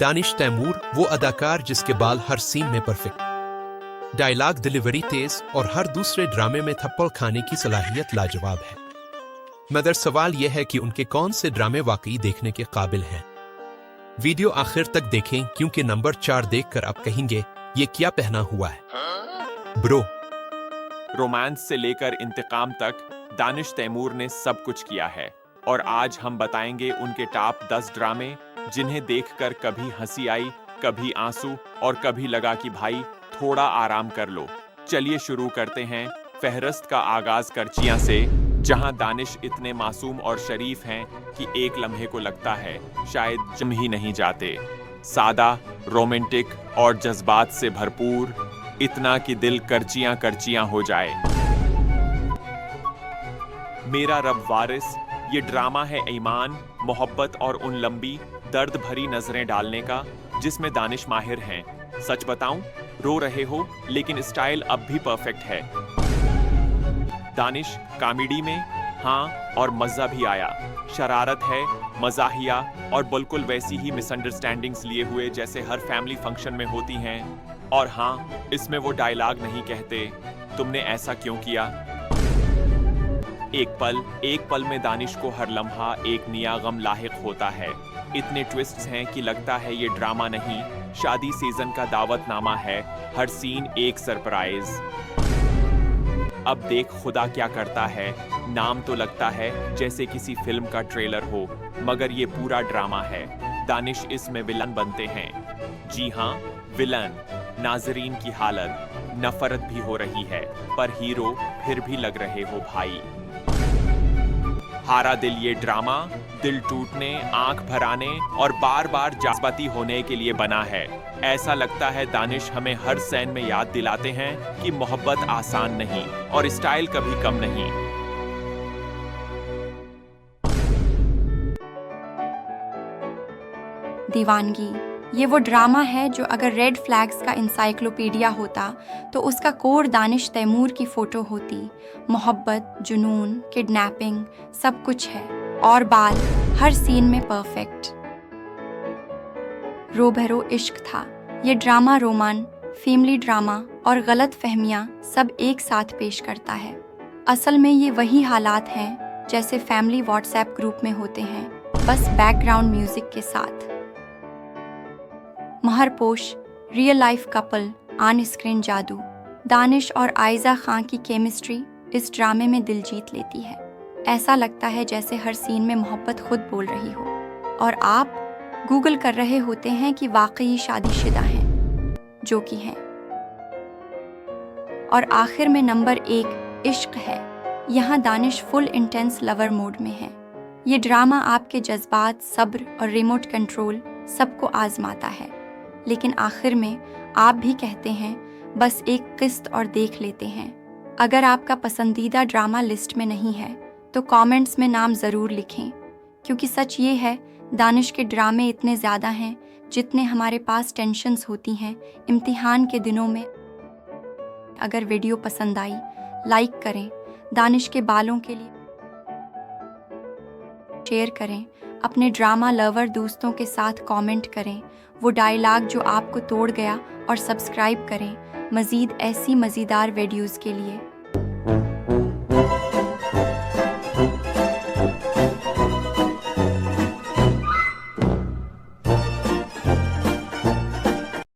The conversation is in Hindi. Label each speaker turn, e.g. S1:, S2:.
S1: दानिश तैमूर वो अदाकार जिसके बाल हर सीन में परफेक्ट, डायलॉग डिलीवरी तेज और हर दूसरे ड्रामे में थप्पड़ खाने की सलाहियत लाजवाब है। मगर सवाल यह है कि उनके कौन से ड्रामे वाकई देखने के काबिल हैं। वीडियो आखिर तक देखें क्योंकि नंबर 4 देखकर आप कहेंगे ये क्या पहना हुआ है ब्रो।
S2: रोमांस से लेकर इंतकाम तक दानिश तैमूर ने सब कुछ किया है और आज हम बताएंगे उनके टॉप 10 ड्रामे जिन्हें देखकर कभी हंसी आई, कभी आंसू और कभी लगा कि भाई थोड़ा आराम कर लो। चलिए शुरू करते हैं फहरिस्त का आगाज करचियां से, जहां दानिश इतने मासूम और शरीफ हैं कि एक लम्हे को लगता है शायद जम ही नहीं जाते। सादा, रोमांटिक और जज्बात से भरपूर, इतना कि दिल करचियां करचियां हो जाए। मेरा रब वारिस ये ड्रामा है ईमान, मोहब्बत और उन लंबी दर्द भरी नजरें डालने का जिसमें दानिश माहिर हैं। सच बताऊं, रो रहे हो लेकिन स्टाइल अब भी परफेक्ट है। दानिश कॉमेडी में हाँ और मजा भी आया, शरारत है, मजाहिया और बिल्कुल वैसी ही मिसअंडरस्टैंडिंग्स लिए हुए जैसे हर फैमिली फंक्शन में होती हैं। और हाँ, इसमें वो डायलॉग नहीं कहते तुमने ऐसा क्यों किया। एक पल में दानिश को हर लम्हा एक नया गम लाहिक होता है। इतने ट्विस्ट्स हैं कि लगता है ये ड्रामा नहीं, शादी सीजन का दावतनामा है। हर सीन एक सरप्राइज। अब देख खुदा क्या करता है, नाम तो लगता है जैसे किसी फिल्म का ट्रेलर हो, मगर ये पूरा ड्रामा है। दानिश इसमें विलन बनते हैं। जी हाँ, विलन। नाजरीन की हालत नफरत भी हो रही है, पर हीरो फिर भी लग रहे हो भाई। हारा दिल ये ड्रामा दिल टूटने, आंख भराने और बार बार जज्बाती होने के लिए बना है। ऐसा लगता है दानिश हमें हर सीन में याद दिलाते हैं कि मोहब्बत आसान नहीं और स्टाइल कभी कम नहीं।
S3: दीवानगी ये वो ड्रामा है जो अगर रेड फ्लैग्स का इंसाइक्लोपीडिया होता तो उसका कोर दानिश तैमूर की फोटो होती। मोहब्बत, जुनून, किडनैपिंग सब कुछ है और बाल हर सीन में परफेक्ट। रो भरो इश्क था ये ड्रामा, रोमान, फैमिली ड्रामा और गलत फहमियाँ सब एक साथ पेश करता है। असल में ये वही हालात हैं जैसे फैमिली व्हाट्सएप ग्रुप में होते हैं, बस बैकग्राउंड म्यूजिक के साथ। Meherposh, real life couple, on screen जादू। दानिश और आयजा खां की केमिस्ट्री इस ड्रामे में दिल जीत लेती है। ऐसा लगता है जैसे हर सीन में मोहब्बत खुद बोल रही हो और आप गूगल कर रहे होते हैं कि वाकई शादीशुदा हैं, जो कि हैं। और आखिर में नंबर 1 इश्क है। यहाँ Danish full intense lover mode में है। ये ड्रामा आपके जज्बात, सब्र और रिमोट कंट्रोल सबको आजमाता है, लेकिन आखिर में आप भी कहते हैं बस एक किस्त और देख लेते हैं। अगर आपका पसंदीदा ड्रामा लिस्ट में नहीं है तो कमेंट्स में नाम ज़रूर लिखें, क्योंकि सच ये है दानिश के ड्रामे इतने ज़्यादा हैं जितने हमारे पास टेंशन्स होती हैं इम्तिहान के दिनों में। अगर वीडियो पसंद आई लाइक करें, दानिश के बालों के लिए शेयर करें, अपने ड्रामा लवर दोस्तों के साथ कमेंट करें वो डायलॉग जो आपको तोड़ गया और सब्सक्राइब करें मज़ीद ऐसी मज़ेदार वीडियोज़ के लिए।